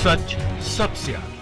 सच सबसे आगे।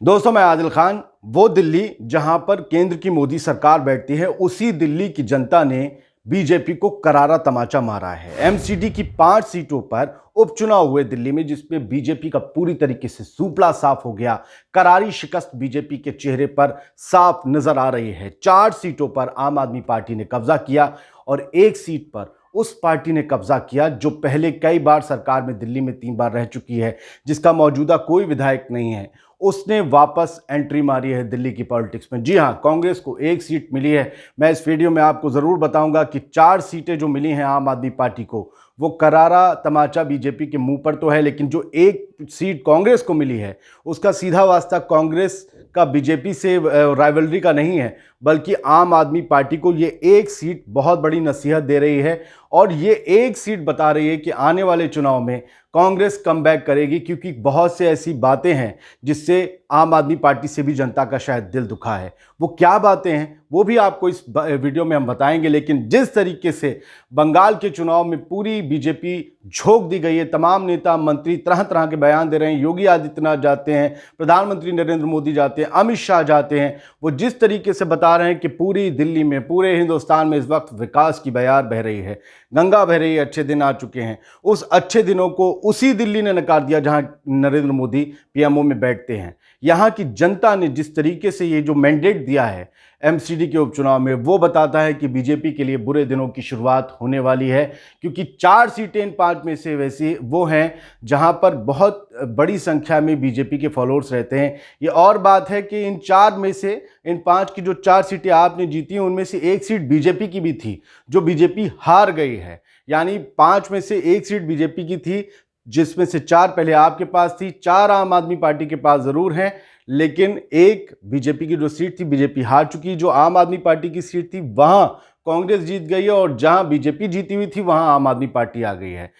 दोस्तों, मैं आदिल खान। वो दिल्ली जहां पर केंद्र की मोदी सरकार बैठती है, उसी दिल्ली की जनता ने बीजेपी को करारा तमाचा मारा है। एमसीडी की 5 सीटों पर उपचुनाव हुए दिल्ली में, जिसमें बीजेपी का पूरी तरीके से सूपड़ा साफ हो गया। करारी शिकस्त बीजेपी के चेहरे पर साफ नजर आ रही है। 4 सीटों पर आम आदमी पार्टी ने कब्जा किया और 1 सीट पर उस पार्टी ने कब्जा किया जो पहले कई बार सरकार में दिल्ली में 3 बार रह चुकी है, जिसका मौजूदा कोई विधायक नहीं है। उसने वापस एंट्री मारी है दिल्ली की पॉलिटिक्स में। जी हां, कांग्रेस को 1 सीट मिली है। मैं इस वीडियो में आपको जरूर बताऊंगा कि 4 सीटें जो मिली हैं आम आदमी पार्टी को, वो करारा तमाचा बीजेपी के मुंह पर तो है, लेकिन जो 1 सीट कांग्रेस को मिली है उसका सीधा वास्ता कांग्रेस का बीजेपी से राइवलरी का नहीं है, बल्कि आम आदमी पार्टी को ये 1 सीट बहुत बड़ी नसीहत दे रही है। और ये 1 सीट बता रही है कि आने वाले चुनाव में कांग्रेस कमबैक करेगी, क्योंकि बहुत से ऐसी बातें हैं जिससे आम आदमी पार्टी से भी जनता का शायद दिल दुखा है। वो क्या बातें हैं वो भी आपको इस वीडियो में हम बताएंगे। लेकिन जिस तरीके से बंगाल के चुनाव में पूरी बीजेपी झोंक दी गई है, तमाम नेता मंत्री तरह तरह के बयान दे रहे हैं, योगी आदित्यनाथ जाते हैं, प्रधानमंत्री नरेंद्र मोदी जाते हैं, अमित शाह जाते हैं, वो जिस तरीके से बता रहे हैं कि पूरी दिल्ली में, पूरे हिंदुस्तान में इस वक्त विकास की बयार बह रही है, गंगा बह रही है, अच्छे दिन आ चुके हैं। उस अच्छे दिनों को उसी दिल्ली ने नकार दिया जहां नरेंद्र मोदी पीएमओ में बैठते हैं। यहां की जनता ने जिस तरीके से ये जो मैंडेट दिया है एमसीडी के उपचुनाव में, वो बताता है कि बीजेपी के लिए बुरे दिनों की शुरुआत होने वाली है, क्योंकि 4 सीटें इन 5 में से वैसी वो हैं जहां पर बहुत बड़ी संख्या में बीजेपी के फॉलोअर्स रहते हैं। ये और बात है कि इन 4 में से, इन 5 की जो 4 सीटें आपने जीती हैं, उनमें से 1 सीट बीजेपी की भी थी जो बीजेपी हार गई है। यानी 5 में से 1 सीट बीजेपी की थी, जिसमें से 4 पहले आपके पास थी, 4 आम आदमी पार्टी के पास जरूर हैं, लेकिन 1 बीजेपी की जो सीट थी बीजेपी हार चुकी। जो आम आदमी पार्टी की सीट थी वहां कांग्रेस जीत गई है, और जहां बीजेपी जीती हुई थी वहां आम आदमी पार्टी आ गई है।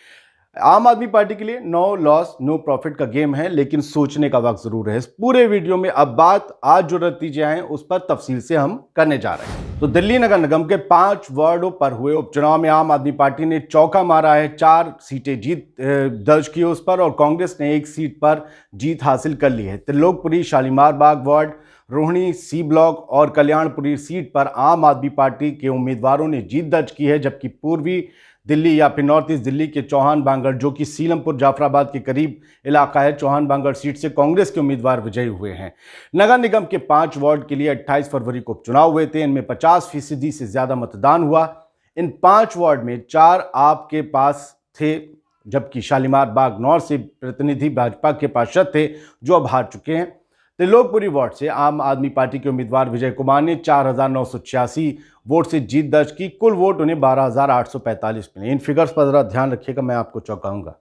आम आदमी पार्टी के लिए नो लॉस नो प्रॉफिट का गेम है, लेकिन सोचने का वक्त जरूर है। इस पूरे वीडियो में अब बात आज जो नतीजे आए उस पर तफसील से हम करने जा रहे हैं। तो दिल्ली नगर निगम के 5 वार्डों पर हुए उपचुनाव में आम आदमी पार्टी ने चौका मारा है। 4 सीटें जीत दर्ज की उस पर, और कांग्रेस ने 1 सीट पर जीत हासिल कर ली है। त्रिलोकपुरी, शालीमार बाग वार्ड, रोहिणी सी ब्लॉक और कल्याणपुरी सीट पर आम आदमी पार्टी के उम्मीदवारों ने जीत दर्ज की है, जबकि पूर्वी दिल्ली या फिर नॉर्थ ईस्ट दिल्ली के चौहान बांगड़, जो कि सीलमपुर जाफराबाद के करीब इलाका है, चौहान बांगड़ सीट से कांग्रेस के उम्मीदवार विजयी हुए हैं। नगर निगम के 5 वार्ड के लिए 28 फरवरी को उपचुनाव हुए थे। इनमें 50% से ज्यादा मतदान हुआ। इन 5 वार्ड में 4 आपके पास थे, जबकि शालीमार बाग नॉर्थ से प्रतिनिधि भाजपा के पार्षद थे जो अब हार चुके हैं। त्रिलोकपुरी वार्ड से आम आदमी पार्टी के उम्मीदवार विजय कुमार ने 4,986 वोट से जीत दर्ज की। कुल वोट उन्हें 12,845 मिले। इन फिगर्स पर जरा ध्यान रखिएगा, मैं आपको चौंकाऊंगा।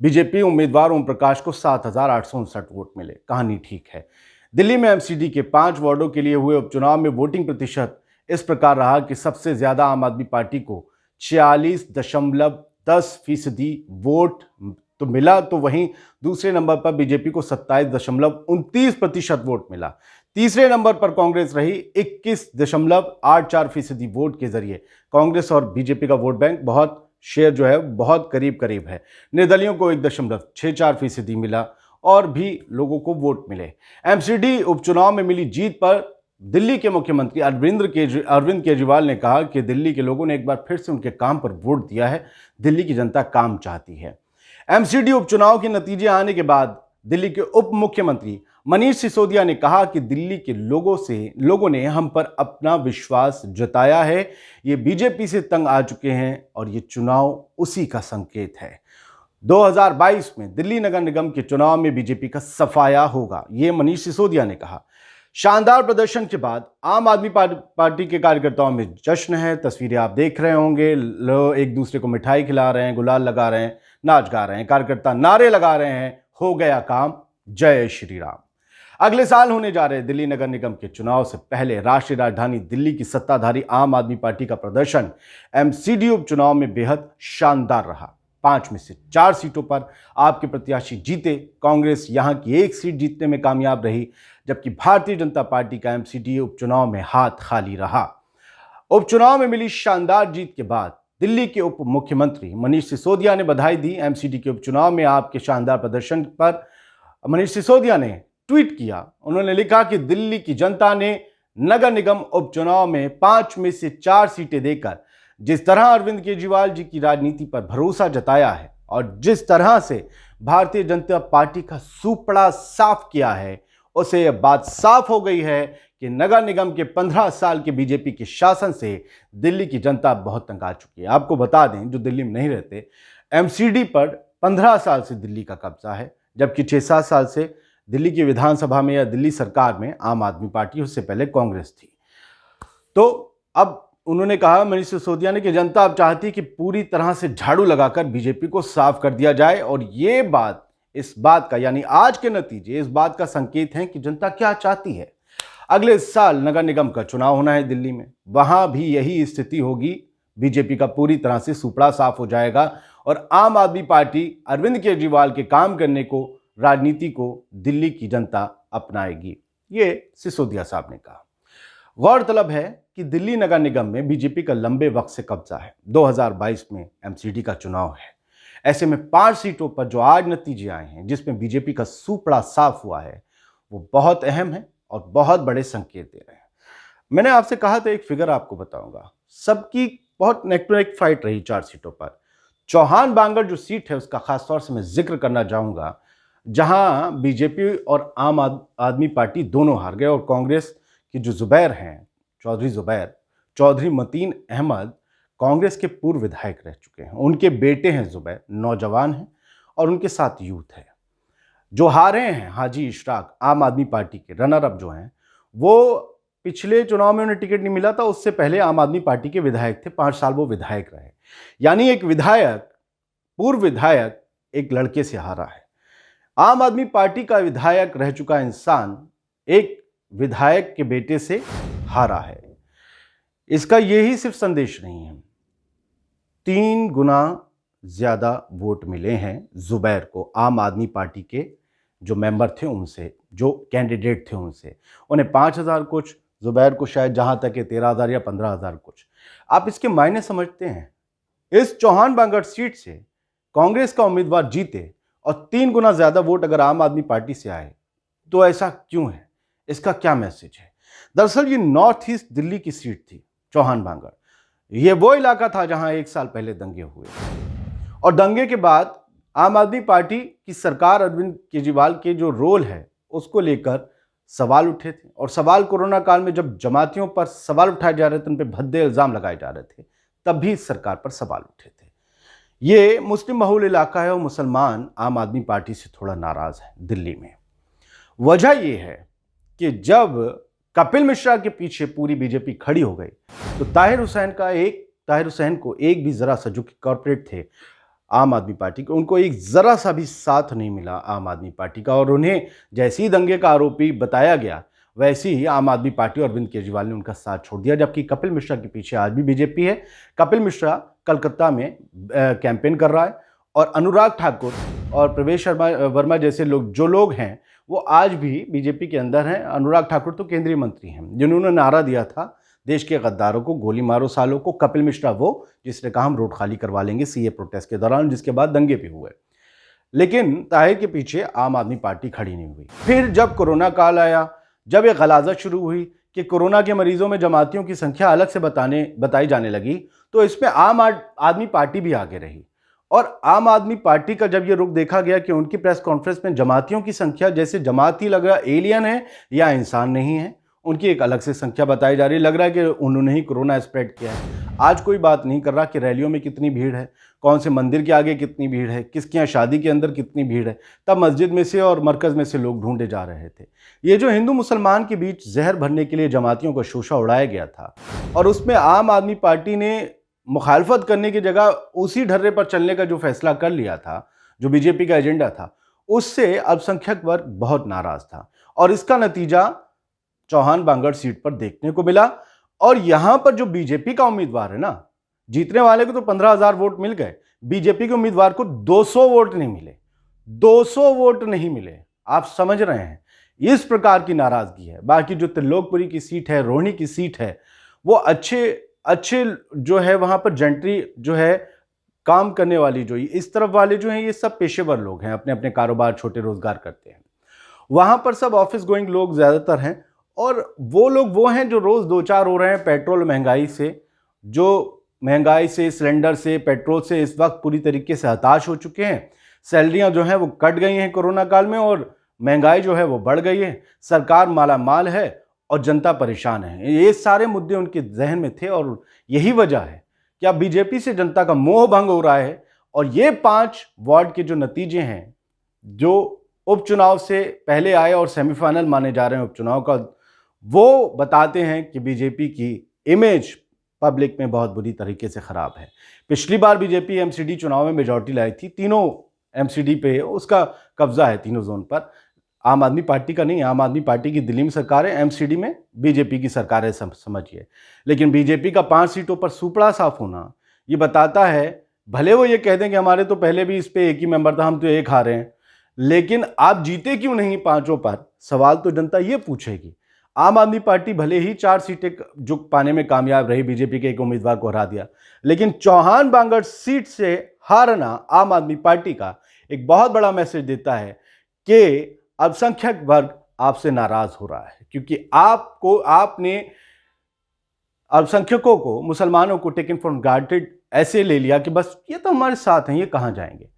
बीजेपी उम्मीदवार ओम प्रकाश को 7,859 वोट मिले। कहानी ठीक है। दिल्ली में एमसीडी के 5 वार्डों के लिए हुए उपचुनाव में वोटिंग प्रतिशत इस प्रकार रहा कि सबसे ज्यादा आम आदमी पार्टी को 46.10% वोट तो मिला, तो वहीं दूसरे नंबर पर बीजेपी को 27.29% वोट मिला। तीसरे नंबर पर कांग्रेस रही 21.84% वोट के जरिए। कांग्रेस और बीजेपी का वोट बैंक बहुत शेयर जो है बहुत करीब करीब है। निर्दलियों को 1.64% मिला और भी लोगों को वोट मिले। एमसीडी उपचुनाव में मिली जीत पर दिल्ली के मुख्यमंत्री अरविंद केजरीवाल ने कहा कि दिल्ली के लोगों ने एक बार फिर से उनके काम पर वोट दिया है। दिल्ली की जनता काम चाहती है। एमसीडी उपचुनाव के नतीजे आने के बाद दिल्ली के उप मुख्यमंत्री मनीष सिसोदिया ने कहा कि दिल्ली के लोगों ने हम पर अपना विश्वास जताया है। ये बीजेपी से तंग आ चुके हैं और ये चुनाव उसी का संकेत है। 2022 में दिल्ली नगर निगम के चुनाव में बीजेपी का सफाया होगा, ये मनीष सिसोदिया ने कहा। शानदार प्रदर्शन के बाद आम आदमी पार्टी के कार्यकर्ताओं में जश्न है। तस्वीरें आप देख रहे होंगे, लोग एक दूसरे को मिठाई खिला रहे हैं, गुलाल लगा रहे हैं, नाच गा रहे हैं, कार्यकर्ता नारे लगा रहे हैं, हो गया काम, जय श्री राम। अगले साल होने जा रहे दिल्ली नगर निगम के चुनाव से पहले राष्ट्रीय राजधानी दिल्ली की सत्ताधारी आम आदमी पार्टी का प्रदर्शन एमसीडी उपचुनाव में बेहद शानदार रहा। 5 में से 4 सीटों पर आपके प्रत्याशी जीते। कांग्रेस यहां की 1 सीट जीतने में कामयाब रही, जबकि भारतीय जनता पार्टी का एमसीडी उपचुनाव में हाथ खाली रहा। उपचुनाव में मिली शानदार जीत के बाद दिल्ली के उप मुख्यमंत्री मनीष सिसोदिया ने बधाई दी। एमसीडी के उपचुनाव में आपके शानदार प्रदर्शन पर मनीष सिसोदिया ने ट्वीट किया। उन्होंने लिखा कि दिल्ली की जनता ने नगर निगम उपचुनाव में 5 में से 4 सीटें देकर जिस तरह अरविंद केजरीवाल जी की राजनीति पर भरोसा जताया है और जिस तरह से भारतीय जनता पार्टी का सुपड़ा साफ किया है, उसे यह बात साफ हो गई है कि नगर निगम के 15 साल के बीजेपी के शासन से दिल्ली की जनता बहुत तंग आ चुकी है। आपको बता दें, जो दिल्ली में नहीं रहते, एमसीडी पर 15 साल से दिल्ली का कब्जा है, जबकि 6-7 साल से दिल्ली की विधानसभा में या दिल्ली सरकार में आम आदमी पार्टी, उससे पहले कांग्रेस थी। तो अब उन्होंने कहा, मनीष सिसोदिया ने, कि जनता अब चाहती है कि पूरी तरह से झाड़ू लगाकर बीजेपी को साफ कर दिया जाए। और ये बात, इस बात का, यानी आज के नतीजे इस बात का संकेत हैं कि जनता क्या चाहती है। अगले साल नगर निगम का चुनाव होना है दिल्ली में, वहां भी यही स्थिति होगी। बीजेपी का पूरी तरह से सुपड़ा साफ हो जाएगा और आम आदमी पार्टी अरविंद केजरीवाल के काम करने को, राजनीति को दिल्ली की जनता अपनाएगी। ये सिसोदिया साहब ने कहा। गौरतलब है कि दिल्ली नगर निगम में बीजेपी का लंबे वक्त से कब्जा है। 2022 में एमसीडी का चुनाव है। ऐसे में 5 सीटों पर जो आज नतीजे आए हैं, जिसमें बीजेपी का सुपड़ा साफ हुआ है, वो बहुत अहम है और बहुत बड़े संकेत दे रहे हैं। मैंने आपसे कहा था, एक फिगर आपको बताऊंगा। सबकी बहुत नेक टू नेक फाइट रही 4 सीटों पर। चौहान बांगर जो सीट है, उसका खासतौर से मैं जिक्र करना चाहूंगा, जहां बीजेपी और आम आदमी पार्टी दोनों हार गए और कांग्रेस की जो जुबैर हैं, चौधरी जुबैर, चौधरी मतीन अहमद, कांग्रेस के पूर्व विधायक रह चुके हैं। उनके बेटे हैं जुबैर, नौजवान हैं और उनके साथ यूथ है। जो हारे हैं हाजी इशराक, आम आदमी पार्टी के रनर अप जो हैं, वो पिछले चुनाव में उन्हें टिकट नहीं मिला था, उससे पहले आम आदमी पार्टी के विधायक थे। 5 साल वो विधायक रहे। यानी एक विधायक, पूर्व विधायक, एक लड़के से हारा है। आम आदमी पार्टी का विधायक रह चुका इंसान एक विधायक के बेटे से हारा है। इसका यही सिर्फ संदेश नहीं है, 3 गुना ज्यादा वोट मिले हैं जुबैर को, आम आदमी पार्टी के जो मेंबर थे उनसे, जो कैंडिडेट थे उनसे। उन्हें 5,000 कुछ, जुबैर को शायद जहां तक है 13,000 या 15,000 कुछ। आप इसके मायने समझते हैं? इस चौहान बांगर सीट से कांग्रेस का उम्मीदवार जीते और 3 गुना ज्यादा वोट अगर आम आदमी पार्टी से आए, तो ऐसा क्यों है? इसका क्या मैसेज है? दरअसल ये नॉर्थ ईस्ट दिल्ली की सीट थी, चौहान बांगर। ये वो इलाका था जहां 1 साल पहले दंगे हुए और दंगे के बाद आम आदमी पार्टी की सरकार, अरविंद केजरीवाल के जो रोल है उसको लेकर सवाल उठे थे। और सवाल कोरोना काल में जब जमातियों पर सवाल उठाए जा रहे थे, उन पर भद्दे इल्जाम लगाए जा रहे थे, तब भी सरकार पर सवाल उठे थे। ये मुस्लिम बहुल इलाका है और मुसलमान आम आदमी पार्टी से थोड़ा नाराज है दिल्ली में। वजह यह है कि जब कपिल मिश्रा के पीछे पूरी बीजेपी खड़ी हो गई, तो ताहिर हुसैन को एक भी जरा सा, जो कि कॉर्पोरेट थे आम आदमी पार्टी के, उनको एक जरा सा भी साथ नहीं मिला आम आदमी पार्टी का। और उन्हें जैसे ही दंगे का आरोपी बताया गया, वैसे ही आम आदमी पार्टी और अरविंद केजरीवाल ने उनका साथ छोड़ दिया। जबकि कपिल मिश्रा के पीछे आज भी बीजेपी है। कपिल मिश्रा कलकत्ता में कैंपेन कर रहा है और अनुराग ठाकुर और प्रवेश वर्मा जैसे लोग हैं, वो आज भी बीजेपी के अंदर हैं। अनुराग ठाकुर तो केंद्रीय मंत्री हैं, जिन्होंने नारा दिया था, देश के गद्दारों को गोली मारो सालों को। कपिल मिश्रा वो जिसने कहा हम रोड खाली करवा लेंगे सीए प्रोटेस्ट के दौरान, जिसके बाद दंगे भी हुए। लेकिन ताहिर के पीछे आम आदमी पार्टी खड़ी नहीं हुई। फिर जब कोरोना काल आया, जब ये गलाजत शुरू हुई कि कोरोना के मरीजों में जमातियों की संख्या अलग से बताई जाने लगी, तो इसमें आम आदमी पार्टी भी आगे रही। और आम आदमी पार्टी का जब ये रुख देखा गया कि उनकी प्रेस कॉन्फ्रेंस में जमातियों की संख्या, जैसे जमात ही लग रहा एलियन है या इंसान नहीं है, उनकी एक अलग से संख्या बताई जा रही। लग रहा है कि उन्होंने ही कोरोना स्प्रेड किया है। आज कोई बात नहीं कर रहा कि रैलियों में कितनी भीड़ है, कौन से मंदिर के आगे कितनी भीड़ है, किसके यहाँ शादी के अंदर कितनी भीड़ है। तब मस्जिद में से और मरकज़ में से लोग ढूंढे जा रहे थे। ये जो हिंदू मुसलमान के बीच जहर भरने के लिए जमातियों का शोषा उड़ाया गया था, और उसमें आम आदमी पार्टी ने मुखालफत करने की जगह उसी ढर्रे पर चलने का जो फैसला कर लिया था, जो बीजेपी का एजेंडा था, उससे अल्पसंख्यक वर्ग बहुत नाराज था। और इसका नतीजा चौहान बांगर सीट पर देखने को मिला। और यहां पर जो बीजेपी का उम्मीदवार है ना, जीतने वाले को तो 15,000 वोट मिल गए, बीजेपी के उम्मीदवार को 200 वोट नहीं मिले। 200 वोट नहीं मिले। आप समझ रहे हैं, इस प्रकार की नाराजगी है। बाकी जो त्रिलोकपुरी की सीट है, रोहिणी की सीट है, वो अच्छे अच्छे जो है वहां पर जेंट्री जो है काम करने वाली जो इस तरफ वाले जो हैं ये सब पेशेवर लोग हैं, अपने अपने कारोबार छोटे रोजगार करते हैं। वहां पर सब ऑफिस गोइंग लोग ज्यादातर हैं और वो लोग वो हैं जो रोज दो चार हो रहे हैं पेट्रोल महंगाई से, जो महंगाई से, सिलेंडर से, पेट्रोल से इस वक्त पूरी तरीके से हताश हो चुके हैं। सैलरियां जो हैं वो कट गई हैं कोरोना काल में और महंगाई जो है वो बढ़ गई है। सरकार मालामाल है और जनता परेशान है। ये सारे मुद्दे उनके जहन में थे और यही वजह है कि अब बीजेपी से जनता का मोह भंग हो रहा है। और ये 5 वार्ड के जो नतीजे हैं, जो उपचुनाव से पहले आए और सेमीफाइनल माने जा रहे हैं उपचुनाव का, वो बताते हैं कि बीजेपी की इमेज पब्लिक में बहुत बुरी तरीके से खराब है। पिछली बार बीजेपी एमसीडी चुनाव में मेजॉरिटी लाई थी, तीनों एमसीडी पे उसका कब्जा है, तीनों जोन पर। आम आदमी पार्टी का नहीं, आम आदमी पार्टी की दिल्ली में सरकार है, एमसीडी में बीजेपी की सरकार है, समझिए। लेकिन बीजेपी का 5 सीटों पर सुपड़ा साफ होना ये बताता है, भले वो ये कह दें कि हमारे तो पहले भी इस पे एक ही मेंबर था, हम तो एक हारे हैं, लेकिन आप जीते क्यों नहीं 5 पर? सवाल तो जनता ये पूछेगी। आम आदमी पार्टी भले ही 4 सीटें जो पाने में कामयाब रही, बीजेपी के एक उम्मीदवार को हरा दिया, लेकिन चौहान बांगड़ सीट से हारना आम आदमी पार्टी का एक बहुत बड़ा मैसेज देता है कि अल्पसंख्यक वर्ग आपसे नाराज हो रहा है, क्योंकि आपने अल्पसंख्यकों को, मुसलमानों को टेकन फॉर ग्रांटेड ऐसे ले लिया कि बस ये तो हमारे साथ हैं, ये कहां जाएंगे।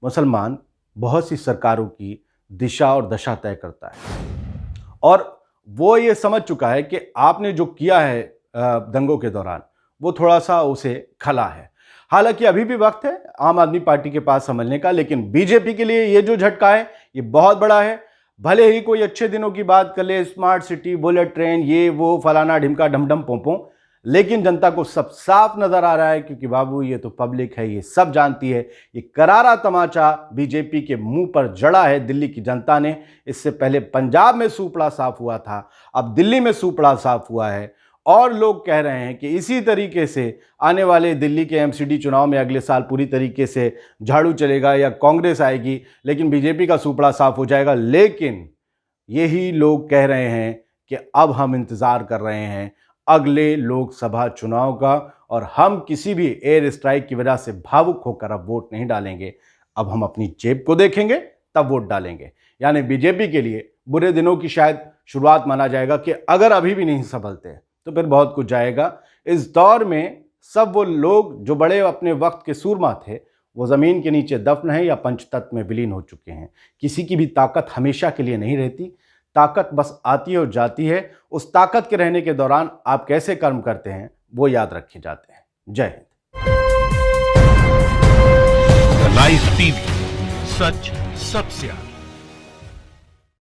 मुसलमान बहुत सी सरकारों की दिशा और दशा तय करता है और वो ये समझ चुका है कि आपने जो किया है दंगों के दौरान वो थोड़ा सा उसे खला है। हालांकि अभी भी वक्त है आम आदमी पार्टी के पास समझने का, लेकिन बीजेपी के लिए ये जो झटका है ये बहुत बड़ा है। भले ही कोई अच्छे दिनों की बात कर ले, स्मार्ट सिटी, बुलेट ट्रेन, ये वो फलाना ढिमका ढमढम पोंपों, लेकिन जनता को सब साफ नजर आ रहा है, क्योंकि बाबू ये तो पब्लिक है, ये सब जानती है। ये करारा तमाचा बीजेपी के मुंह पर जड़ा है दिल्ली की जनता ने। इससे पहले पंजाब में सूपड़ा साफ हुआ था, अब दिल्ली में सूपड़ा साफ हुआ है और लोग कह रहे हैं कि इसी तरीके से आने वाले दिल्ली के एमसीडी चुनाव में अगले साल पूरी तरीके से झाड़ू चलेगा या कांग्रेस आएगी, लेकिन बीजेपी का सूपड़ा साफ हो जाएगा। लेकिन यही लोग कह रहे हैं कि अब हम इंतजार कर रहे हैं अगले लोकसभा चुनाव का और हम किसी भी एयर स्ट्राइक की वजह से भावुक होकर अब वोट नहीं डालेंगे। अब हम अपनी जेब को देखेंगे तब वोट डालेंगे। यानी बीजेपी के लिए बुरे दिनों की शायद शुरुआत माना जाएगा कि अगर अभी भी नहीं संभलते तो फिर बहुत कुछ जाएगा। इस दौर में सब वो लोग जो बड़े अपने वक्त के सूरमा थे वो ज़मीन के नीचे दफन हैं या पंचतत्व में विलीन हो चुके हैं। किसी की भी ताकत हमेशा के लिए नहीं रहती, ताकत बस आती है और जाती है। उस ताकत के रहने के दौरान आप कैसे कर्म करते हैं वो याद रखे जाते हैं। जय हिंद। लाइव टीवी, सच सबसे आगे।